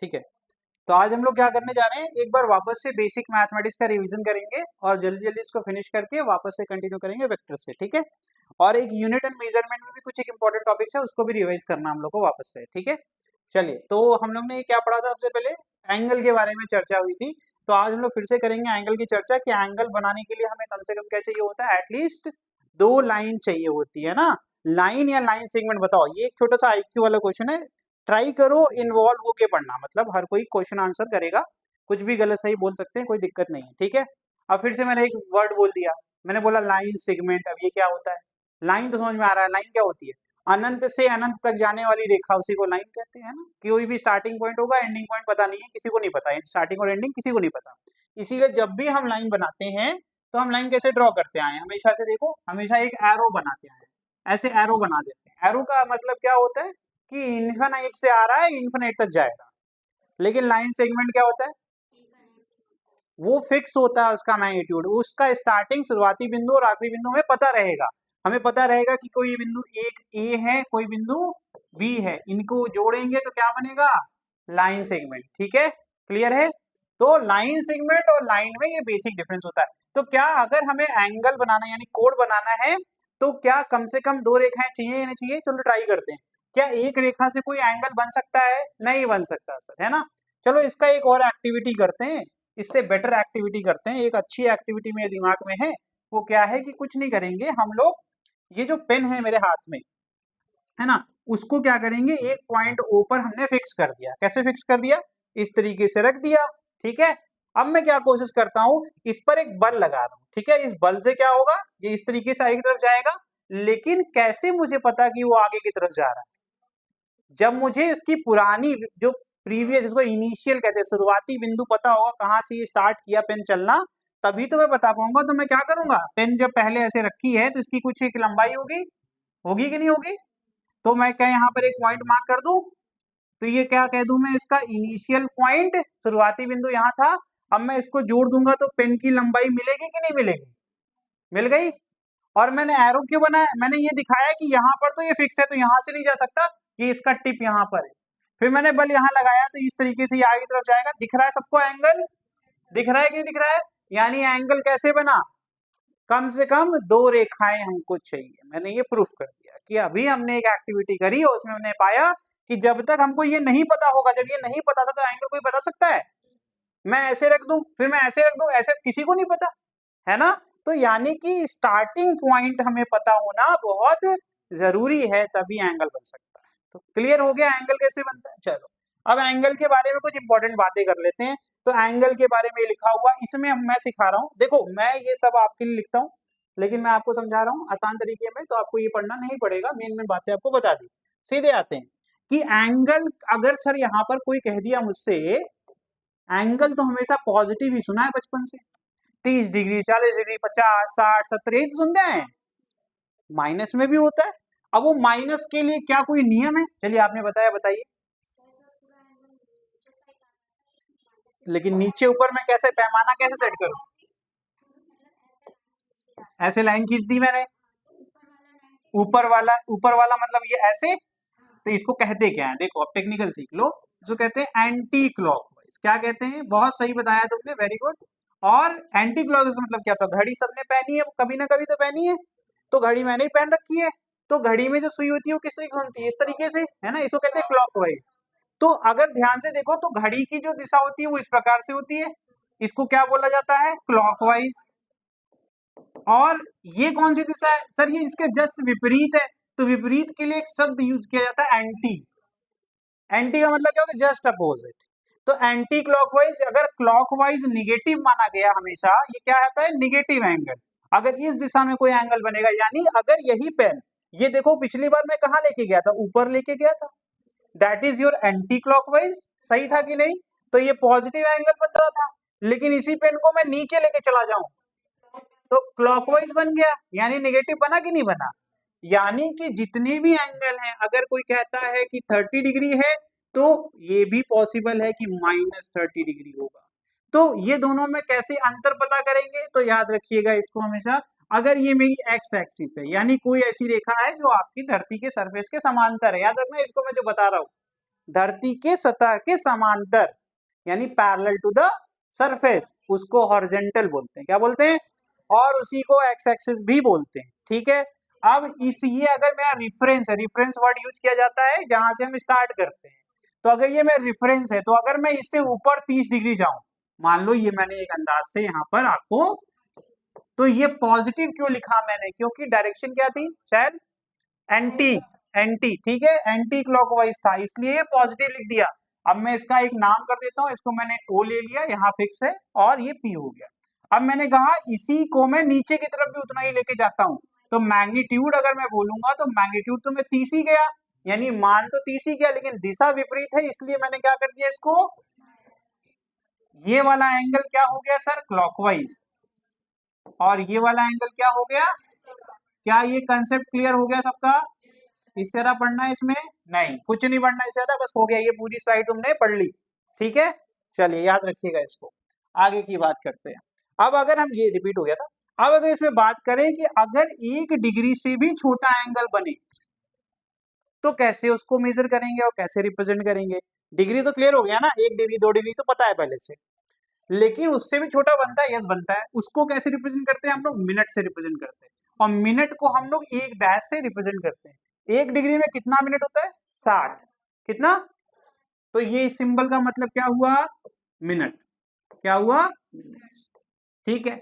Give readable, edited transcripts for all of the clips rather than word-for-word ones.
ठीक है। तो आज हम लोग क्या करने जा रहे हैं, एक बार वापस से बेसिक मैथमेटिक्स का रिवीजन करेंगे और जल्दी जल्दी इसको फिनिश करके वापस से कंटिन्यू करेंगे वेक्टर से, ठीक है। और एक यूनिट एंड मेजरमेंट में भी कुछ एक इंपॉर्टेंट टॉपिक्स है, उसको भी रिवाइज करना हम लोग को वापस से, ठीक है। चलिए, तो हम लोग ने क्या पढ़ा था सबसे पहले, एंगल के बारे में चर्चा हुई थी। तो आज हम लोग फिर से करेंगे एंगल की चर्चा कि एंगल बनाने के लिए हमें कम से कम क्या चाहिए होता है, एटलीस्ट 2 लाइन चाहिए होती है ना। लाइन या लाइन सेगमेंट बताओ, ये एक छोटा सा आईक्यू वाला क्वेश्चन है, ट्राई करो इन्वॉल्व होके पढ़ना, मतलब हर कोई क्वेश्चन आंसर करेगा, कुछ भी गलत सही बोल सकते हैं, कोई दिक्कत नहीं है, ठीक है। अब फिर से मैंने एक वर्ड बोल दिया, मैंने बोला लाइन सेगमेंट। अब ये क्या होता है, लाइन तो समझ में आ रहा है, लाइन क्या होती है, अनंत से अनंत तक जाने वाली रेखा, उसी को लाइन कहते हैं ना। कोई भी स्टार्टिंग पॉइंट होगा, एंडिंग पॉइंट पता नहीं है, किसी को नहीं पता है, स्टार्टिंग और एंडिंग किसी को नहीं पता। इसीलिए जब भी हम लाइन बनाते हैं तो हम लाइन कैसे ड्रॉ करते आए हैं, हमेशा से देखो, हमेशा एक एरो बनाते आए हैं, ऐसे एरो बना देते हैं। एरो का मतलब क्या होता है कि इन्फिनाइट से आ रहा है, इन्फिनाइट तक जाएगा। लेकिन लाइन सेगमेंट क्या होता है, वो फिक्स होता है उसका मैग्नीट्यूड, उसका स्टार्टिंग शुरुआती बिंदु और आखिरी बिंदु हमें पता रहेगा। हमें पता रहेगा कि कोई बिंदु एक ए है, कोई बिंदु बी है, इनको जोड़ेंगे तो क्या बनेगा, लाइन सेगमेंट, ठीक है, क्लियर है। तो लाइन सेगमेंट और लाइन में ये बेसिक डिफरेंस होता है। तो क्या अगर हमें एंगल बनाना यानी कोण बनाना है तो क्या कम से कम 2 रेखाएं चाहिए या नहीं चाहिए, चलो ट्राई करते हैं। क्या एक रेखा से कोई एंगल बन सकता है, नहीं बन सकता सर, है ना। चलो इसका एक और एक्टिविटी करते हैं, इससे बेटर एक्टिविटी करते हैं, एक अच्छी एक्टिविटी मेरे दिमाग में है। वो क्या है कि कुछ नहीं करेंगे हम लोग, ये जो पेन है मेरे हाथ में, है ना, उसको क्या करेंगे, एक पॉइंट ओ पर हमने फिक्स कर दिया। कैसे फिक्स कर दिया, इस तरीके से रख दिया, ठीक है। अब मैं क्या कोशिश करता हूं, इस पर एक बल लगा रहा हूं, ठीक है। इस बल से क्या होगा, ये इस तरीके से आगे की तरफ जाएगा, लेकिन कैसे मुझे पता कि वो आगे की तरफ जा रहा है, जब मुझे इसकी पुरानी जो प्रीवियस, जिसको इनिशियल कहते हैं, शुरुआती बिंदु पता होगा, कहाँ से ये स्टार्ट किया पेन चलना, तभी तो मैं बता पाऊंगा। तो मैं क्या करूंगा, पेन जब पहले ऐसे रखी है तो इसकी कुछ एक लंबाई होगी, होगी कि नहीं होगी। तो मैं क्या यहाँ पर एक पॉइंट मार्क कर दूं, तो ये क्या कह दूं मैं, इसका इनिशियल पॉइंट, शुरुआती बिंदु यहाँ था। अब मैं इसको जोड़ दूंगा तो पेन की लंबाई मिलेगी कि नहीं मिलेगी, मिल गई। और मैंने एरो क्यों बनाया, मैंने ये दिखाया कि यहाँ पर तो ये फिक्स है, तो यहाँ से नहीं जा सकता, कि इसका टिप यहाँ पर है। फिर मैंने बल यहाँ लगाया तो इस तरीके से ये आगे की तरफ जाएगा। दिख रहा है सबको एंगल, दिख रहा है कि नहीं दिख रहा है, यानी एंगल कैसे बना, कम से कम 2 रेखाएं हमको चाहिए। मैंने ये प्रूफ कर दिया कि अभी हमने एक एक्टिविटी करी और उसमें हमने पाया कि जब तक हमको ये नहीं पता होगा, जब ये नहीं पता था तो एंगल कोई बता सकता है, मैं ऐसे रख दूं, फिर मैं ऐसे रख दूं, ऐसे किसी को नहीं पता, है ना। तो यानी कि स्टार्टिंग पॉइंट हमें पता होना बहुत जरूरी है, तभी एंगल बन सकता है। तो क्लियर हो गया एंगल कैसे बनता है। चलो अब एंगल के बारे में कुछ इंपॉर्टेंट बातें कर लेते हैं। तो एंगल के बारे में लिखा हुआ, इसमें मैं सिखा रहा हूँ, देखो मैं ये सब आपके लिए लिखता हूँ, लेकिन मैं आपको समझा रहा हूँ आसान तरीके में, तो आपको ये पढ़ना नहीं पड़ेगा, मेन मेन बातें आपको बता दी। सीधे आते हैं कि एंगल, अगर सर यहाँ पर कोई कह दिया मुझसे, एंगल तो हमेशा पॉजिटिव ही सुना है बचपन से, 30 डिग्री, 40 डिग्री, 50, 60, 70, यही तो सुनते हैं, माइनस में भी होता है। अब वो माइनस के लिए क्या कोई नियम है, चलिए आपने बताया, बताइए। लेकिन नीचे ऊपर में कैसे, पैमाना कैसे सेट करूं, ऐसे लाइन खींच दी मैंने, ऊपर वाला मतलब ये ऐसे, तो इसको कहते क्या है, देखो अब टेक्निकल सीख लो, इसको कहते हैं एंटी क्लॉकवाइज। क्या कहते हैं, बहुत सही बताया तुमने, वेरी गुड। और एंटी क्लॉकवाइज का मतलब क्या था, घड़ी सबने पहनी है, कभी ना कभी तो पहनी है, तो घड़ी मैंने ही पहन रखी है, तो घड़ी में जो सुई होती है वो किस तरीके घूमती है, इस तरीके से, है ना, इसको कहते हैं क्लॉकवाइज। तो अगर ध्यान से देखो तो घड़ी की जो दिशा होती है वो इस प्रकार से होती है, इसको क्या बोला जाता है, क्लॉकवाइज। और ये कौन सी दिशा है सर, ये इसके जस्ट विपरीत है, तो विपरीत के लिए एक शब्द यूज किया जाता है एंटी। एंटी का मतलब क्या होगा, जस्ट अपोजिट। तो एंटी क्लॉकवाइज, अगर क्लॉकवाइज निगेटिव माना गया हमेशा, ये क्या आता है, निगेटिव एंगल। अगर इस दिशा में कोई एंगल बनेगा, यानी अगर यही पेन, ये देखो पिछली बार मैं कहाँ लेके गया था, ऊपर लेके गया था, that is your anti clockwise, सही था कि नहीं। तो ये पॉजिटिव एंगल बन रहा था, लेकिन इसी पेन को मैं नीचे लेके चला जाऊं तो क्लॉकवाइज बन गया, यानी नेगेटिव बना कि नहीं बना। यानी कि जितने भी एंगल हैं, अगर कोई कहता है कि 30 डिग्री है, तो ये भी पॉसिबल है कि -30 डिग्री होगा। तो ये दोनों में कैसे अंतर पता करेंगे, तो याद रखिएगा इसको हमेशा, अगर ये मेरी एक्स एक्सिस है, यानी कोई ऐसी रेखा है जो आपकी धरती के सरफेस के समांतर है, याद रखना इसको मैं जो बता रहा हूँ, धरती के सतह के समांतर यानी पैरेलल टू द सरफेस, उसको हॉरिजॉन्टल बोलते हैं। क्या बोलते हैं? और उसी को एक्स एक्सिस भी बोलते हैं। ठीक है, अब इस ये अगर मेरा रिफरेंस है, रिफरेंस वर्ड यूज किया जाता है जहां से हम स्टार्ट करते हैं। तो अगर ये मेरा रिफरेंस है, तो अगर मैं इससे ऊपर 30 डिग्री जाऊं, मान लो ये मैंने एक अंदाज से यहाँ पर आपको, तो ये पॉजिटिव क्यों लिखा मैंने? क्योंकि डायरेक्शन क्या थी? शायद एंटी एंटी ठीक है, एंटी क्लॉकवाइज था, इसलिए ये पॉजिटिव लिख दिया। अब मैं इसका एक नाम कर देता हूँ, इसको मैंने ओ ले लिया, यहाँ फिक्स है, और ये पी हो गया। अब मैंने कहा इसी को मैं नीचे की तरफ भी उतना ही लेके जाता हूँ, तो मैग्नीट्यूड अगर मैं बोलूंगा तो मैग्नीट्यूड तो मैं 30 ही गया, यानी मान तो 30 ही गया, लेकिन दिशा विपरीत है, इसलिए मैंने क्या कर दिया इसको, ये वाला एंगल क्या हो गया सर? क्लॉकवाइज। और ये वाला एंगल क्या हो गया? क्या ये कंसेप्ट क्लियर हो गया सबका? इससे ज्यादा पढ़ना है इसमें? नहीं, कुछ नहीं पढ़ना इससे ज्यादा, बस हो गया, ये पूरी स्लाइड तुमने पढ़ ली। ठीक है, चलिए याद रखिएगा इसको। आगे की बात करते हैं। अब अगर हम, ये रिपीट हो गया था, अब अगर इसमें बात करें कि अगर 1 डिग्री से भी छोटा एंगल बने तो कैसे उसको मेजर करेंगे और कैसे रिप्रेजेंट करेंगे? डिग्री तो क्लियर हो गया ना, 1 डिग्री 2 डिग्री तो पता है पहले से, लेकिन उससे भी छोटा बनता है, यस बनता है। उसको कैसे रिप्रेजेंट करते हैं हम लोग? मिनट से रिप्रेजेंट करते हैं, और मिनट को हम लोग 1 डैश से रिप्रेजेंट करते हैं। 1 डिग्री में कितना मिनट होता है? 60। कितना? तो ये सिंबल का मतलब क्या हुआ? मिनट। क्या हुआ? ठीक है,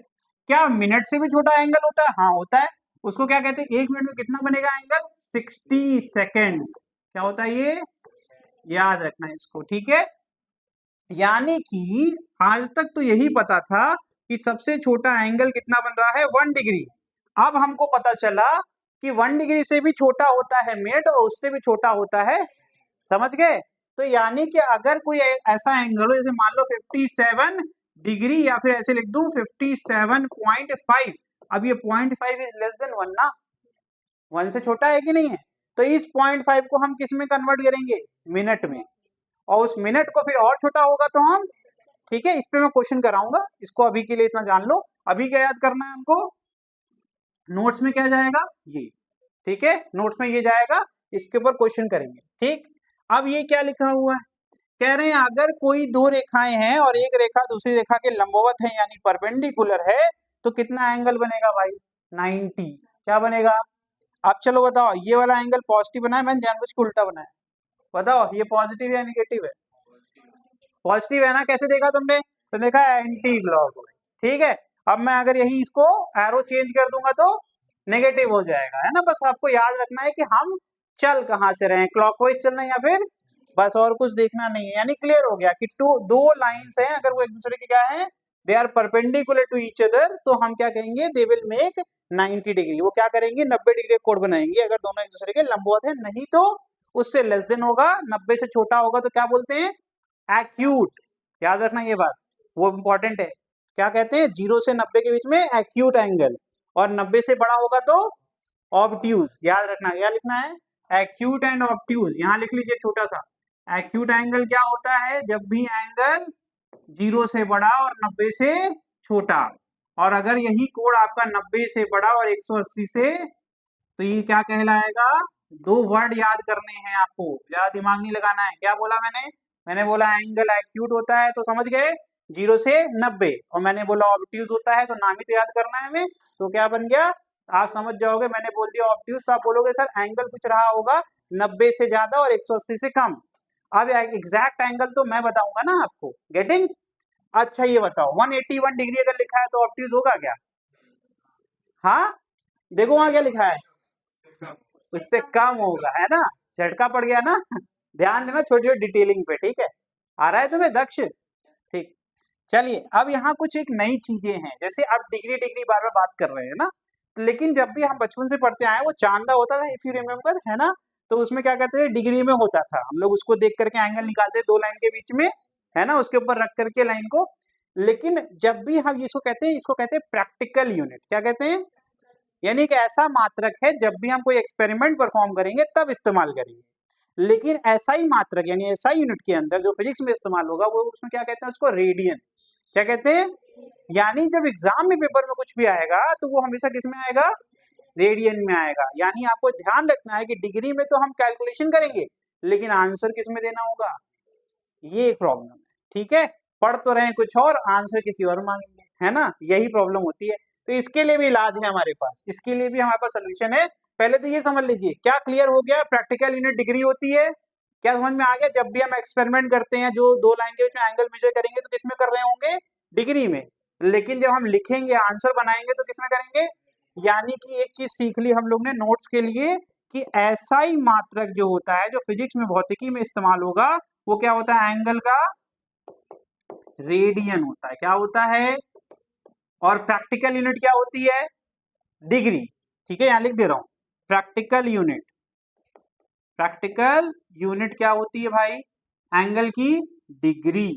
क्या मिनट से भी छोटा एंगल होता है? हाँ होता है। उसको क्या कहते हैं? 1 मिनट में कितना बनेगा एंगल? 60 सेकेंड्स। क्या होता है ये? याद रखना है इसको। ठीक है, यानी कि आज तक तो यही पता था कि सबसे छोटा एंगल कितना बन रहा है? 1 डिग्री। अब हमको पता चला कि 1 डिग्री से भी छोटा होता है मिनट, और उससे भी छोटा होता है, समझ गए? तो यानी कि अगर कोई ऐसा एंगल हो, जैसे मान लो 57 डिग्री, या फिर ऐसे लिख दूं 57.5, अब ये 0.5 इज लेस देन 1 ना, 1 से छोटा है कि नहीं है? तो इस 0.5 को हम किस में कन्वर्ट करेंगे? मिनट में, और उस मिनट को फिर और छोटा होगा तो हम, ठीक है, इस पे मैं क्वेश्चन कराऊंगा, इसको अभी के लिए इतना जान लो। अभी क्या याद करना है हमको? नोट्स में क्या जाएगा? ये, ठीक है, नोट्स में ये जाएगा, इसके ऊपर क्वेश्चन करेंगे। ठीक, अब ये क्या लिखा हुआ है? कह रहे हैं अगर कोई 2 रेखाएं हैं और एक रेखा दूसरी रेखा के लंबवत है यानी परपेंडिकुलर है, तो कितना एंगल बनेगा भाई? 90। क्या बनेगा? अब चलो बताओ, ये वाला एंगल पॉजिटिव बनाया, मैंने जानबूझ के उल्टा बनाया, बताओ ये पॉजिटिव या निगेटिव है? पॉजिटिव है ना? कैसे देखा तुमने? तो देखा एंटी क्लॉकवाइज। ठीक है, अब मैं अगर यही इसको एरो चेंज कर दूंगा तो नेगेटिव हो जाएगा, है ना? बस आपको याद रखना है कि हम चल कहां से रहे हैं, क्लॉकवाइज चलना या फिर, बस और कुछ देखना नहीं है। यानी क्लियर हो गया कि दो लाइंस हैं, अगर वो एक दूसरे के क्या है, they are perpendicular to each other, तो हम क्या कहेंगे? They will make 90 degree. वो क्या करेंगे? 90 डिग्री कोण बनाएंगे अगर दोनों एक दूसरे के लंबवत है, नहीं तो उससे लेस देन होगा, 90 से छोटा होगा तो क्या बोलते हैं? एक्यूट। याद रखना ये बात, वो इंपॉर्टेंट है। क्या कहते हैं? 0 से 90 के बीच में एक्यूट एंगल, और 90 से बड़ा होगा तो ऑब्ट्यूज। याद रखना, क्या लिखना है? Acute and obtuse. यहाँ लिख लीजिए छोटा सा। एक्यूट एंगल क्या होता है? जब भी एंगल 0 से बड़ा और 90 से छोटा, और अगर यही कोण आपका 90 से बड़ा और 180 से, तो ये क्या कहलाएगा? 2 वर्ड याद करने हैं आपको, ज्यादा दिमाग नहीं लगाना है। क्या बोला मैंने बोला एंगल एक्यूट होता है, तो समझ गए 0 से 90, और मैंने बोला ऑब्ट्यूज होता है, तो नाम ही तो याद करना है हमें। तो क्या बन गया? आप समझ जाओगे, मैंने बोल दिया ऑब्ट्यूज, तो आप बोलोगे सर एंगल कुछ रहा होगा 90 से ज्यादा और 180 से कम। अब एग्जैक्ट एंगल तो मैं बताऊंगा ना आपको, गेटिंग? अच्छा ये बताओ, 181 डिग्री अगर लिखा है तो ऑब्ट्यूज होगा क्या? हाँ, देखो वहां क्या लिखा है, उससे कम होगा, है ना? झटका पड़ गया ना? ध्यान देना छोटी छोटी डिटेलिंग पे, ठीक है? आ रहा है तुम्हें दक्ष? ठीक, चलिए अब यहाँ कुछ एक नई चीजें हैं, जैसे अब डिग्री डिग्री बार बार बात कर रहे हैं ना, लेकिन जब भी हम बचपन से पढ़ते आए वो चांदा होता था, इफ यू रिमेम्बर, है ना? तो उसमें क्या करते थे? डिग्री में होता था, हम लोग उसको देख करके एंगल निकालते 2 लाइन के बीच में, है ना, उसके ऊपर रख करके लाइन को। लेकिन जब भी हम इसको कहते हैं प्रैक्टिकल यूनिट। क्या कहते हैं? यानी कि ऐसा मात्रक है जब भी हम कोई एक्सपेरिमेंट परफॉर्म करेंगे तब इस्तेमाल करेंगे, लेकिन ऐसा ही मात्रक यानी ऐसा यूनिट के अंदर जो फिजिक्स में इस्तेमाल होगा वो उसमें क्या कहते हैं? उसको रेडियन। क्या कहते हैं? यानी जब एग्जाम में पेपर में कुछ भी आएगा तो वो हमेशा किस में आएगा? रेडियन में आएगा। यानी आपको ध्यान रखना है कि डिग्री में तो हम कैलकुलेशन करेंगे, लेकिन आंसर किस में देना होगा, ये एक प्रॉब्लम है। ठीक है, पढ़ तो रहे हैं कुछ और, आंसर किसी और मांगेंगे, है ना, यही प्रॉब्लम होती है। तो इसके लिए भी इलाज है हमारे पास, इसके लिए भी हमारे पास सोल्यूशन है। पहले तो ये समझ लीजिए, क्या क्लियर हो गया, प्रैक्टिकल यूनिट डिग्री होती है, क्या समझ में आ गया। जब भी हम एक्सपेरिमेंट करते हैं, जो दो लाइन के बीच में एंगल मेजर करेंगे तो किसमें कर रहे होंगे, डिग्री में, लेकिन जब हम लिखेंगे आंसर बनाएंगे तो किसमें करेंगे, यानी कि एक चीज सीख ली हम लोग ने नोट्स के लिए कि SI मात्रक जो होता है, जो फिजिक्स में भौतिकी में इस्तेमाल होगा, वो क्या होता है, एंगल का रेडियन होता है। क्या होता है, और प्रैक्टिकल यूनिट क्या होती है, डिग्री। ठीक है, यहां लिख दे रहा हूं, प्रैक्टिकल यूनिट, प्रैक्टिकल यूनिट क्या होती है भाई, एंगल की डिग्री।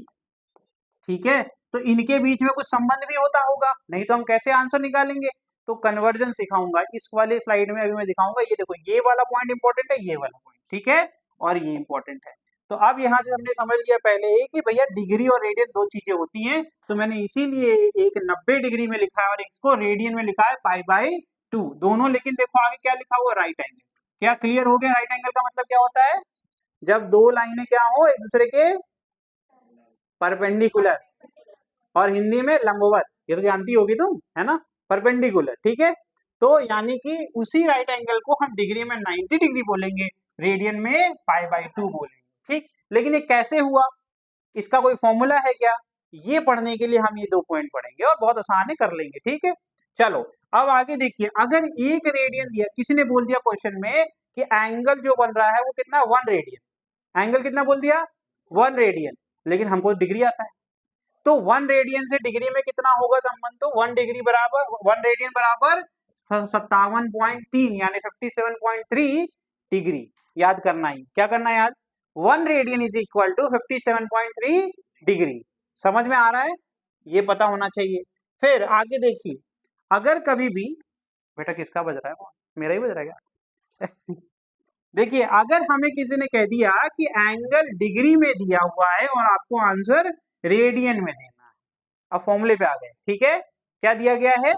ठीक है, तो इनके बीच में कुछ संबंध भी होता होगा, नहीं तो हम कैसे आंसर निकालेंगे। तो कन्वर्जन सिखाऊंगा इस वाले स्लाइड में, अभी मैं दिखाऊंगा। ये देखो, ये वाला पॉइंट इंपॉर्टेंट है, ये वाला पॉइंट, ठीक है, और ये इंपॉर्टेंट है। तो अब यहाँ से हमने समझ लिया पहले ही कि भैया डिग्री और रेडियन दो चीजें होती हैं, तो मैंने इसीलिए एक 90 डिग्री में लिखा है और इसको रेडियन में लिखा है π/2 दोनों। लेकिन देखो आगे क्या लिखा हुआ, राइट एंगल। क्या क्लियर हो गया, राइट एंगल का मतलब क्या होता है, जब दो लाइनें क्या हो एक दूसरे के परपेंडिकुलर, और हिंदी में लंबवत, ये तो जानती होगी तुम, है ना, परपेंडिकुलर। ठीक है, तो यानी कि उसी राइट एंगल को हम डिग्री में 90 डिग्री बोलेंगे, रेडियन में π/2 बोलेंगे। ठीक, लेकिन ये कैसे हुआ, इसका कोई फॉर्मूला है क्या, ये पढ़ने के लिए हम ये दो पॉइंट पढ़ेंगे और बहुत आसान है, कर लेंगे। ठीक है, चलो अब आगे देखिए, अगर एक रेडियन दिया, किसी ने बोल दिया क्वेश्चन में कि एंगल जो बन रहा है वो कितना, 1 रेडियन, एंगल कितना बोल दिया, 1 रेडियन, लेकिन हमको डिग्री आता है, तो 1 रेडियन से डिग्री में कितना होगा संबंध, तो 1 डिग्री बराबर 1 रेडियन बराबर 57.3 यानी 57.3 डिग्री। याद करना ही, क्या करना है याद, 1 radian is equal to 57.3 degree. समझ में आ रहा है, ये पता होना चाहिए। फिर आगे देखिए, अगर कभी भी, बेटा किसका बज रहा है, मेरा ही बज रहा है क्या देखिए, अगर हमें किसी ने कह दिया कि एंगल डिग्री में दिया हुआ है और आपको आंसर रेडियन में देना है, अब फॉर्मूले पे आ गए। ठीक है, क्या दिया गया है,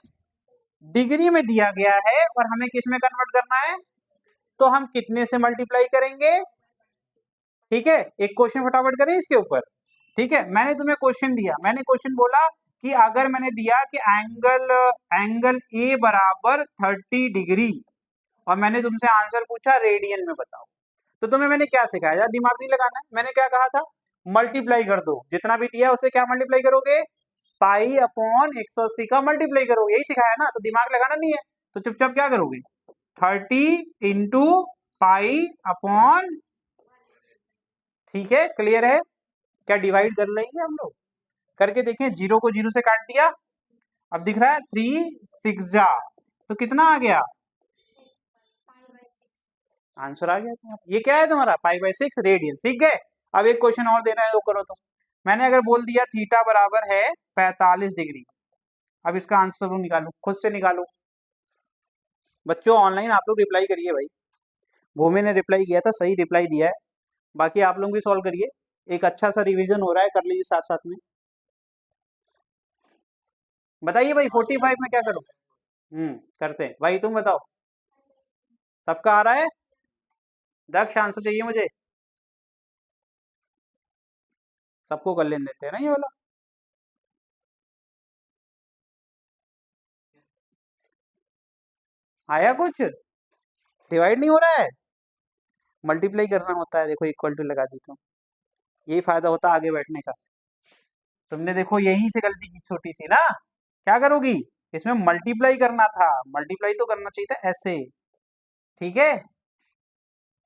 डिग्री में दिया गया है और हमें किस में कन्वर्ट करना है, तो हम कितने से मल्टीप्लाई करेंगे। ठीक है, एक क्वेश्चन फटाफट करें इसके ऊपर। ठीक है, मैंने तुम्हें क्वेश्चन दिया, मैंने क्वेश्चन बोला कि अगर मैंने दिया कि एंगल ए बराबर 30 डिग्री और मैंने तुमसे आंसर पूछा रेडियन में बताओ, तो तुम्हें मैंने क्या सिखाया, यार दिमाग नहीं लगाना है, मैंने क्या कहा था, मल्टीप्लाई कर दो, जितना भी दिया उसे क्या मल्टीप्लाई करोगे, π/180 का मल्टीप्लाई करोगे, यही सिखाया ना, तो दिमाग लगाना नहीं है, तो चुपचाप क्या करोगे, 30 इंटू π/, ठीक है, क्लियर है। क्या डिवाइड कर लेंगे हम लोग, करके देखें, जीरो को जीरो से काट दिया, अब दिख रहा है 3 6 जा, तो कितना आ गया, आंसर आ गया तुम्हारा। ये क्या है तुम्हारा, π/6 रेडियन। सीख गए। अब एक क्वेश्चन और देना है, वो करो। तो मैंने अगर बोल दिया थीटा बराबर है 45 डिग्री, अब इसका आंसर निकालो, खुद से निकालो। बच्चों ऑनलाइन आप लोग रिप्लाई करिए भाई, भूमि ने रिप्लाई किया था, सही रिप्लाई दिया है, बाकी आप लोग भी सॉल्व करिए, एक अच्छा सा रिवीजन हो रहा है, कर लीजिए साथ साथ में। बताइए भाई 45 में क्या करो, करते हैं भाई, तुम बताओ, सबका आ रहा है, दक्ष आंसर चाहिए मुझे, सबको कर लेने देते हैं ना ये वाला। आया कुछ, डिवाइड नहीं हो रहा है, मल्टीप्लाई करना होता है, देखो इक्वल टू लगा देता हूँ, यही फायदा होता है आगे बैठने का। तुमने देखो यहीं से गलती की छोटी सी ना, क्या करोगी, इसमें मल्टीप्लाई करना था, मल्टीप्लाई तो करना चाहिए था ऐसे। ठीक है,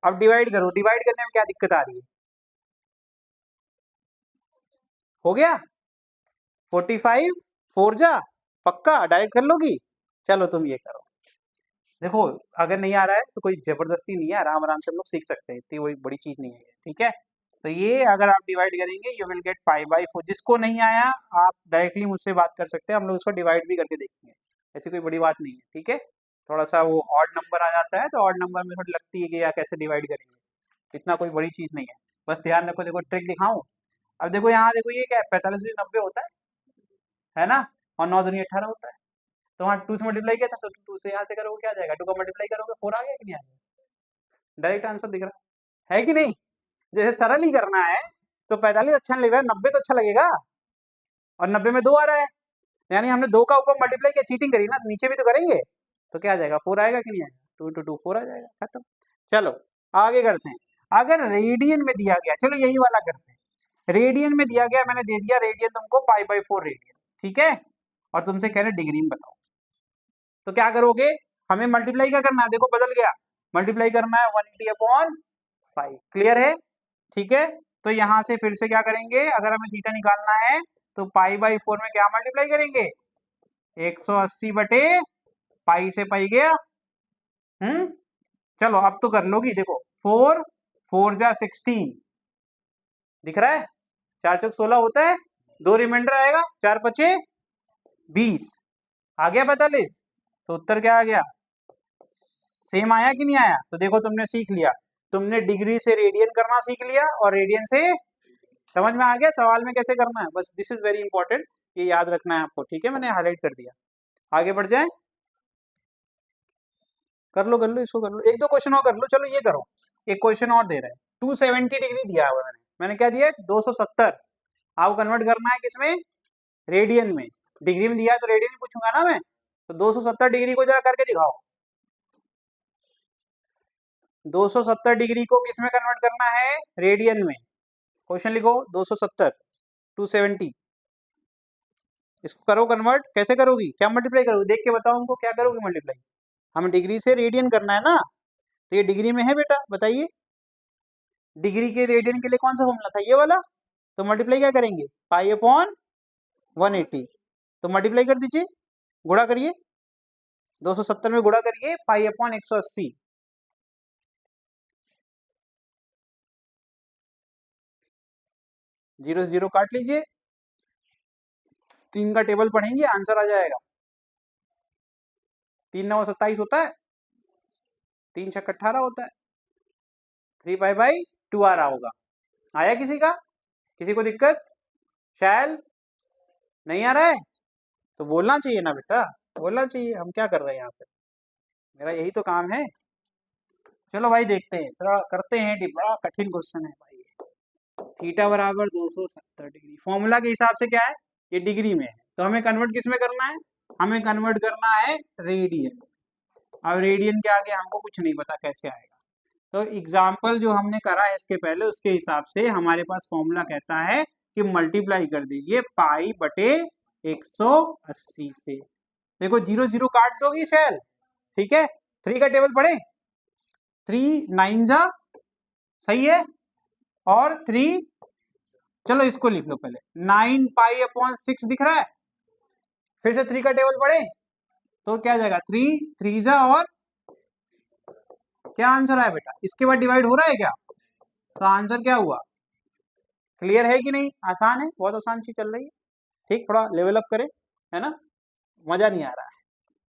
अब डिवाइड करो, डिवाइड करने में क्या दिक्कत आ रही है, हो गया 45 4 जा, पक्का डायरेक्ट कर लोगी, चलो तुम ये करो। देखो अगर नहीं आ रहा है तो कोई जबरदस्ती नहीं है, आराम आराम से हम लोग सीख सकते हैं, इतनी वही बड़ी चीज नहीं है। ठीक है, तो ये अगर आप डिवाइड करेंगे यू विल गेट π/4। जिसको नहीं आया आप डायरेक्टली मुझसे बात कर सकते हैं, हम लोग उसको डिवाइड भी करके देखेंगे, ऐसी कोई बड़ी बात नहीं है। ठीक है, थोड़ा सा वो ऑड नंबर आ जाता है तो ऑड नंबर में थोड़ी लगती है कि यार कैसे डिवाइड करेंगे, इतना कोई बड़ी चीज नहीं है, बस ध्यान रखो। देखो ट्रिक दिखाऊं, अब देखो यहाँ देखो, ये क्या है, 45 90 होता है ना, और 9 दूनी 18 होता है, तो वहाँ 2 से मल्टीप्लाई किया था, तो 2 से यहाँ से करोगे क्या आ जाएगा, 2 का मल्टीप्लाई करोगे 4 आ गया कि नहीं आ गया, डायरेक्ट आंसर दिख रहा है कि नहीं। जैसे सरल ही करना है तो 45 अच्छा नहीं लग रहा है, 90 तो अच्छा लगेगा। और 90 में 2 आ रहा है, यानी हमने 2 का ऊपर मल्टीप्लाई किया, चीटिंग करी ना, नीचे भी तो करेंगे। तो क्या आ जाएगा, 4 आएगा कि नहीं आएगा, 2 into 2 4 आ जाएगा, खत्म। चलो आगे करते हैं। अगर रेडियन में दिया गया, चलो यही वाला करते हैं। रेडियन में दिया गया, मैंने दे दिया रेडियन तुमको π/4 रेडियन, ठीक है, और तुमसे कह रहे डिग्री में बताओ, तो क्या करोगे, हमें मल्टीप्लाई क्या करना है, देखो बदल गया, मल्टीप्लाई करना है 180/5, क्लियर है, ठीक है। तो यहां से फिर से क्या करेंगे, अगर हमें थीटा निकालना है तो π/4 में क्या मल्टीप्लाई करेंगे, 180/पाई से पाई गया। चलो अब तो कर लोगी, देखो 4 4 जा 16 दिख रहा है, 4 चौक 16 होता है, 2 रिमाइंडर आएगा, 4 पचे 20, आ गया 45, तो उत्तर क्या आ गया, सेम आया कि नहीं आया। तो देखो तुमने सीख लिया, तुमने डिग्री से रेडियन करना सीख लिया और रेडियन से, समझ में आ गया सवाल में कैसे करना है, बस दिस इज वेरी इंपॉर्टेंट, ये याद रखना है आपको, ठीक है, मैंने हाईलाइट कर दिया। आगे बढ़ जाए, कर लो इसको कर लो, एक दो क्वेश्चन और कर लो, चलो ये करो, एक क्वेश्चन और दे रहा है, 270 डिग्री दिया हुआ है, मैंने क्या दिया 270, आपको कन्वर्ट करना है किसमें, रेडियन में, डिग्री में दिया है तो रेडियन ही पूछूंगा ना मैं, तो 270 डिग्री को जरा करके दिखाओ, 270 डिग्री को किसमें कन्वर्ट करना है, रेडियन में, क्वेश्चन लिखो 270 270, इसको करो कन्वर्ट, कैसे करोगी, क्या मल्टीप्लाई करोगी, देख के बताओ हमको क्या करोगी मल्टीप्लाई, हमें डिग्री से रेडियन करना है ना, तो ये डिग्री में है बेटा, बताइए डिग्री के रेडियन के लिए कौन सा फॉर्मूला था, ये वाला, तो मल्टीप्लाई क्या करेंगे, π/180, तो मल्टीप्लाई कर दीजिए, गुणा करिए, 270 में गुणा करिए π/180, जीरो से जीरो काट लीजिए, 3 का टेबल पढ़ेंगे आंसर आ जाएगा, 3 9 27 होता है, 3 6 18 होता है, 3π/2 आ रहा होगा, आया किसी का, किसी को दिक्कत, शैल नहीं आ रहा है, तो बोलना चाहिए ना बेटा, बोलना चाहिए, हम क्या कर रहे हैं यहाँ पे, मेरा यही तो काम है। चलो भाई देखते हैं, थोड़ा करते हैं, बड़ा कठिन क्वेश्चन है भाई, थीटा बराबर 270 डिग्री, फॉर्मूला के हिसाब से क्या है, ये डिग्री में है, तो हमें कन्वर्ट किस में करना है, हमें कन्वर्ट करना है रेडियन, अब रेडियन के आगे हमको कुछ नहीं पता कैसे आएगा, तो एग्जाम्पल जो हमने करा है इसके पहले उसके हिसाब से हमारे पास फॉर्मूला कहता है कि मल्टीप्लाई कर दीजिए π/180 से, देखो 0 0 काट दोगी शैल, ठीक है, 3 का टेबल पढ़े, 3 9 जा, सही है, और 3, चलो इसको लिख लो पहले, 9π/6 दिख रहा है, फिर से 3 का टेबल पढ़े, तो क्या जाएगा 3 3 जा, और क्या आंसर आया बेटा, इसके बाद डिवाइड हो रहा है क्या, तो आंसर क्या हुआ, क्लियर है कि नहीं, आसान है, बहुत आसान चीज चल रही है, ठीक, थोड़ा लेवल अप करें, है ना, मजा नहीं आ रहा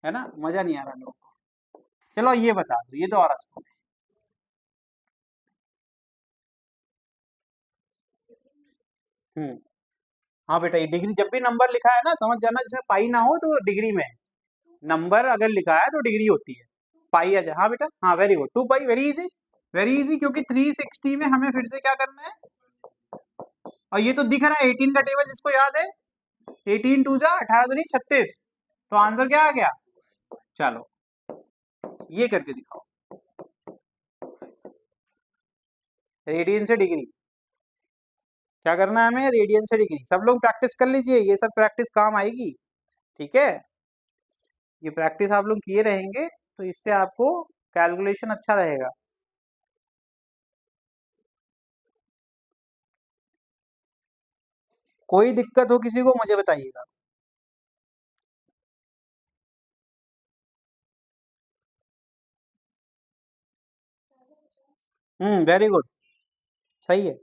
है ना, मजा नहीं आ रहा लोगों को, चलो ये बता दो, ये तो और आसान है। हाँ बेटा, ये डिग्री जब भी नंबर लिखा है ना समझ जाना, जिसमें पाई ना हो तो डिग्री में है, नंबर अगर लिखा है तो डिग्री होती है, पाई आ जाए, हाँ बेटा, हाँ वेरी गुड, 2π, वेरी इजी, क्योंकि 360 में हमें फिर से क्या करना है, और ये तो दिख रहा है 18 का टेबल, जिसको याद है, 18 2 जा 18 दूनी 36, तो आंसर क्या आ गया, चलो ये करके दिखाओ, रेडियन से डिग्री, क्या करना है हमें, रेडियन से डिग्री, सब लोग प्रैक्टिस कर लीजिए, ये सब प्रैक्टिस काम आएगी, ठीक है, ये प्रैक्टिस आप लोग किए रहेंगे तो इससे आपको कैलकुलेशन अच्छा रहेगा। कोई दिक्कत हो किसी को मुझे बताइएगा। वेरी गुड, सही है,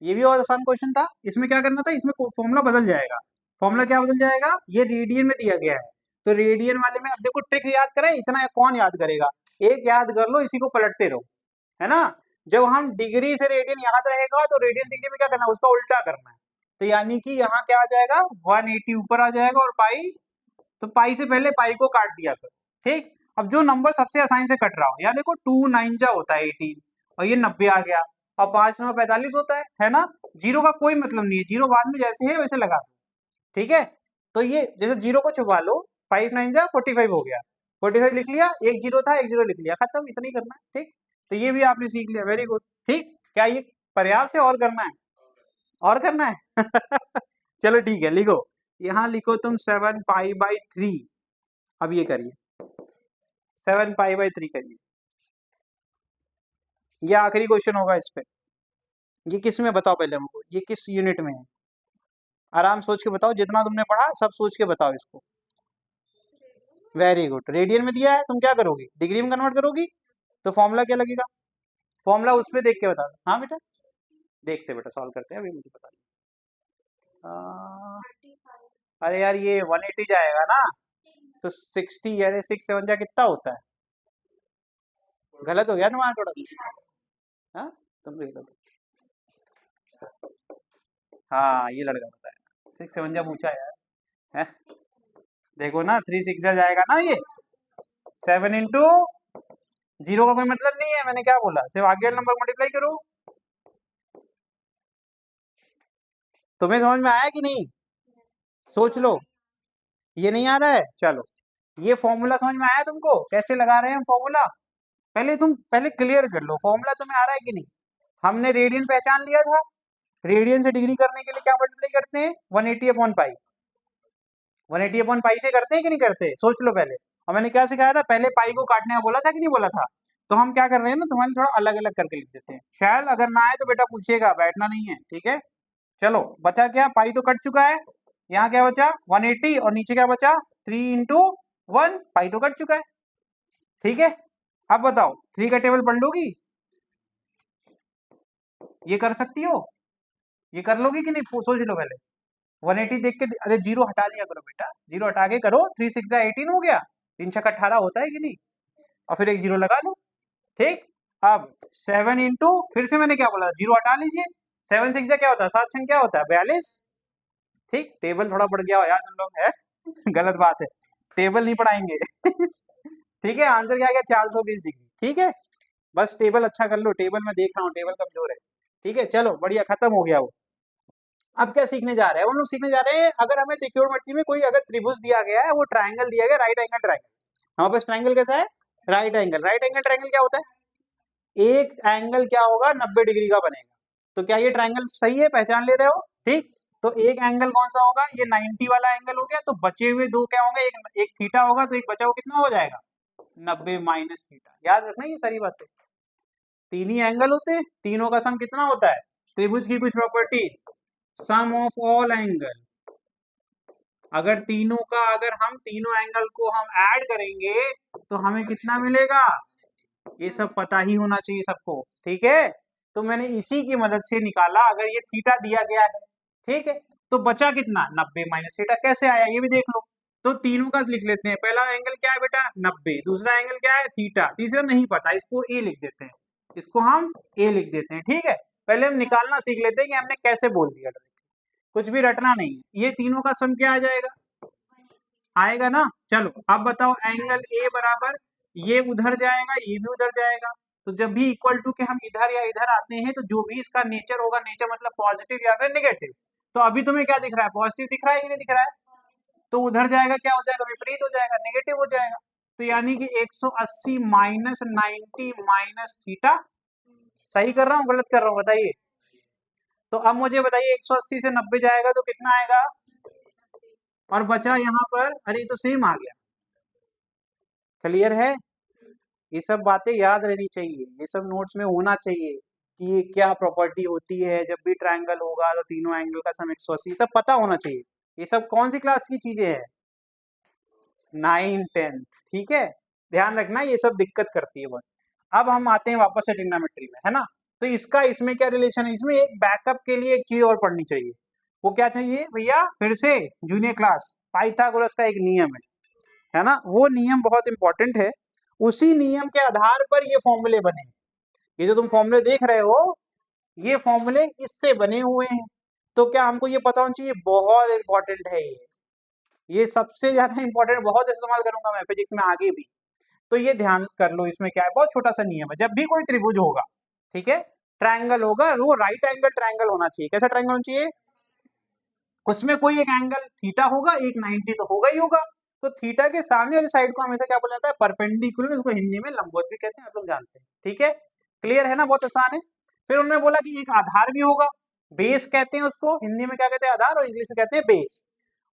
ये भी बहुत आसान क्वेश्चन था, इसमें क्या करना था, इसमें फॉर्मूला बदल जाएगा, फॉर्मूला क्या बदल जाएगा, ये रेडियन में दिया गया है, तो रेडियन वाले में अब देखो ट्रिक याद करें, इतना कौन याद करेगा, एक याद कर लो, इसी को पलटते रहो, है ना, जब हम डिग्री से रेडियन याद रहेगा तो रेडियन डिग्री में क्या करना है, उसका उल्टा करना है, तो यानी कि यहाँ क्या आ जाएगा, 180 ऊपर आ जाएगा, और पाई, तो पाई से पहले पाई को काट दिया करो, ठीक, अब जो नंबर सबसे आसानी से कट रहा हो, या देखो 2 9 जा होता है 18, और ये 90 आ गया, और 5 9 45 होता है ना। जीरो का कोई मतलब नहीं है, जीरो बाद में जैसे है वैसे लगा दो, ठीक है। तो ये जैसे जीरो को छुपा लो, 5 9 जा 45 हो गया, 45 लिख लिया, एक जीरो था एक जीरो लिख लिया, खत्म, इतना ही करना है, ठीक। तो ये भी आपने सीख लिया, वेरी गुड, ठीक। क्या ये पर्याप्त है, और करना है, और करना है चलो ठीक है, लिखो, यहाँ लिखो तुम 7 पाई/3। अब ये करिए, 7 पाई/3 करिए, ये आखिरी क्वेश्चन होगा इस पे। ये किस में बताओ पहले हमको, ये किस यूनिट में है, आराम सोच के बताओ, जितना तुमने पढ़ा सब सोच के बताओ इसको। वेरी गुड, रेडियन में दिया है, तुम क्या करोगी, डिग्री में कन्वर्ट करोगी, तो फॉर्मूला क्या लगेगा, फॉर्मूला उस पे देख के बता दो। हाँ बेटा, देखते बेटा, सॉल्व करते हैं, अभी मुझे बता दो। अरे यार ये 180 जाएगा ना, तो 60 यानी 6 7 जा कितना होता है, गलत हो गया तुम्हारा थोड़ा सा। हाँ तुम देख लो, हाँ ये लड़का बताया 6 7 जा पूछा यार, है देखो ना, 3 6 जा जाएगा ना, ये 7 इंटू जीरो का कोई मतलब नहीं है, मैंने क्या बोला, सिर्फ आगे वाले नंबर मल्टीप्लाई करो। तुम्हें समझ में आया कि नहीं, सोच लो, ये नहीं आ रहा है, चलो ये फॉर्मूला समझ में आया तुमको, कैसे लगा रहे हैं हम फॉर्मूला, पहले तुम पहले क्लियर कर लो, फॉर्मूला तुम्हें आ रहा है कि नहीं। हमने रेडियन पहचान लिया था, रेडियन से डिग्री करने के लिए क्या मल्टीप्लाई करते हैं, 180/पाई, 180/पाई से करते हैं कि नहीं करते, सोच लो पहले। और मैंने क्या सिखाया था, पहले पाई को काटने का बोला था कि नहीं बोला था। तो हम क्या कर रहे हैं ना, तुम्हारे थोड़ा अलग अलग करके लिख देते हैं, शायद अगर ना आए तो बेटा पूछिएगा, बैठना नहीं है, ठीक है। चलो बचा क्या, पाई तो कट चुका है, यहाँ क्या बचा 180, और नीचे क्या बचा 3 इंटू 1, पाई तो कट चुका है, ठीक है। अब बताओ 3 का टेबल पढ़ लोगी, ये कर सकती हो, ये कर लोगी कि नहीं, सोच लो पहले। 180 देख के, अरे जीरो हटा लिया करो बेटा, जीरो हटा के करो, 3 6 18 हो गया, 3 6 18 होता है कि नहीं, और फिर एक जीरो लगा लो, ठीक। अब 7 इंटू, फिर से मैंने क्या बोला, जीरो हटा लीजिए, 7 6 क्या होता है, 7 6 क्या होता है 42, ठीक। टेबल थोड़ा बढ़ गया हो यार तुम लोग, है गलत बात है, टेबल नहीं पढ़ाएंगे ठीक है, आंसर क्या आ गया 420 डिग्री, ठीक है। बस टेबल अच्छा कर लो, टेबल में देख रहा हूँ टेबल कमजोर है, ठीक है। चलो बढ़िया, खत्म हो गया वो। अब क्या सीखने जा रहे हैं, हम लोग सीखने जा रहे हैं, अगर हमें त्रिकोणमिति में कोई अगर त्रिभुज दिया गया है, वो ट्राइंगल दिया गया, राइट एंगल ट्राइंगल, हमारे पास ट्राइंगल कैसा है, right angle, right angle triangle क्या होता है, एक एंगल क्या होगा 90 डिग्री का बनेगा, तो क्या ये ट्राइंगल सही है, पहचान ले रहे हो, ठीक। तो एक एंगल कौन सा होगा, ये 90 वाला एंगल हो गया, तो बचे हुए दो क्या होंगे, एक थीटा होगा, तो एक बचा हुआ कितना हो जाएगा 90 माइनस थीटा, याद रखना ये सारी बातें, तीन ही एंगल होते हैं, तीनों का सम कितना होता है, त्रिभुज की कुछ properties, sum of all angle, अगर तीनों का, अगर हम तीनों एंगल को हम ऐड करेंगे तो हमें कितना मिलेगा, ये सब पता ही होना चाहिए सबको, ठीक है। तो मैंने इसी की मदद से निकाला, अगर ये थीटा दिया गया है, ठीक है, तो बचा कितना 90 माइनस थीटा, कैसे आया ये भी देख लो। तो तीनों का लिख लेते हैं, पहला एंगल क्या है बेटा 90, दूसरा एंगल क्या है थीटा, तीसरा नहीं पता, इसको ए लिख देते हैं, इसको हम ए लिख देते हैं, ठीक है। पहले हम निकालना सीख लेते हैं कि हमने कैसे बोल दिया, कुछ भी रटना नहीं है। ये तीनों का सम क्या आ जाएगा, आएगा ना। चलो अब बताओ, एंगल ए बराबर, ये उधर जाएगा ये भी उधर जाएगा, तो जब भी इक्वल टू के हम इधर या इधर आते हैं, तो जो भी इसका नेचर होगा, नेचर मतलब पॉजिटिव या फिर नेगेटिव, तो अभी तुम्हें क्या दिख रहा है, पॉजिटिव दिख रहा है कि नहीं दिख रहा है, तो उधर जाएगा क्या हो जाएगा, विपरीत हो जाएगा, नेगेटिव हो जाएगा। तो यानी कि 180 माइनस 90 माइनस थीटा, सही कर रहा हूँ गलत कर रहा हूँ बताइए। तो अब मुझे बताइए 180 से 90 जाएगा तो कितना आएगा, और बचा यहाँ पर, अरे तो सेम आ गया, क्लियर है। ये सब बातें याद रहनी चाहिए, ये सब नोट्स में होना चाहिए कि ये क्या प्रॉपर्टी होती है, जब भी ट्रायंगल होगा तो तीनों एंगल का सम 180, सब पता होना चाहिए। ये सब कौन सी क्लास की चीजें हैं, 9 10, ठीक है, ध्यान रखना, ये सब दिक्कत करती है बहुत। अब हम आते हैं वापस से ट्रिग्नोमेट्री में, है ना। तो इसका इसमें क्या रिलेशन है, इसमें एक बैकअप के लिए एक चीज और पढ़नी चाहिए, वो क्या चाहिए भैया, फिर से जूनियर क्लास, पाइथागोरस का एक नियम है ना, वो नियम बहुत इंपॉर्टेंट है, उसी नियम के आधार पर ये फॉर्मूले बने, ये जो तुम फॉर्मूले देख रहे हो, ये फॉर्मूले इससे बने हुए हैं, तो क्या हमको ये पता होना चाहिए, बहुत इंपॉर्टेंट है ये सबसे ज्यादा इंपॉर्टेंट, बहुत इस्तेमाल करूंगा मैं फिजिक्स में आगे भी, तो ये ध्यान कर लो, इसमें क्या है, बहुत छोटा सा नियम है, जब भी कोई त्रिभुज होगा, ठीक है, ट्रायंगल होगा, वो राइट एंगल ट्रायंगल होना चाहिए। कैसा ट्रायंगल होना चाहिए? उसमें कोई एक एंगल थीटा होगा, एक 90 तो होगा ही होगा। तो थीटा के सामने वाली साइड को हमेशा क्या बोला जाता है? परपेंडिकुलर, उसको हिंदी में लंबवत भी कहते हैं, आप लोग जानते हैं। ठीक है, क्लियर है ना? बहुत आसान है। फिर उन्होंने बोला कि एक आधार भी होगा, बेस कहते हैं उसको, हिंदी में क्या कहते हैं? आधार, और इंग्लिश में कहते हैं बेस।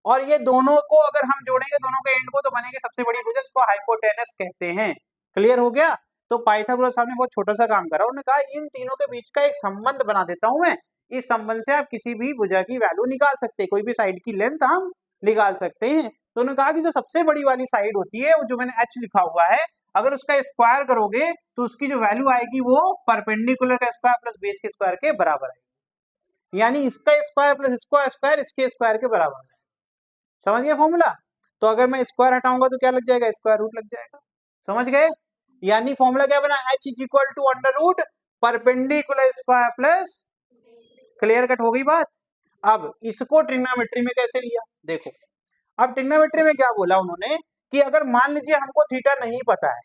और ये दोनों को अगर हम जोड़ेंगे, दोनों के एंड को, तो बनेंगे सबसे बड़ी भुजा, जिसको हाइपोटेनस कहते हैं। क्लियर हो गया? तो पाइथागोरस साहब ने बहुत छोटा सा काम करा, उन्होंने कहा इन तीनों के बीच का एक संबंध बना देता हूं मैं, इस संबंध से आप किसी भी भुजा की वैल्यू निकाल सकते हैं, कोई भी साइड की लेंथ हम निकाल सकते हैं। तो उन्होंने कहा कि जो सबसे बड़ी वाली साइड होती है, वो जो मैंने h लिखा हुआ है, अगर उसका स्क्वायर करोगे तो उसकी जो वैल्यू आएगी वो परपेंडिकुलर का स्क्वायर प्लस बेस के स्क्वायर के बराबर आएगी, यानी इसका स्क्वायर प्लस इसका स्क्वायर इसके स्क्वायर के बराबर है। समझ गए फॉर्मूला? तो अगर मैं स्क्वायर हटाऊंगा तो क्या लग जाएगा? स्क्वायर रूट लग जाएगा। समझ गए? यानी फॉर्मूला क्या बना? h is equal to under root perpendicular square plus. Clear cut हो गई बात? अब इसको ट्रिग्नोमेट्री में कैसे लिया देखो। अब ट्रिग्नोमेट्री में क्या बोला उन्होंने कि अगर मान लीजिए हमको थीटा नहीं पता है,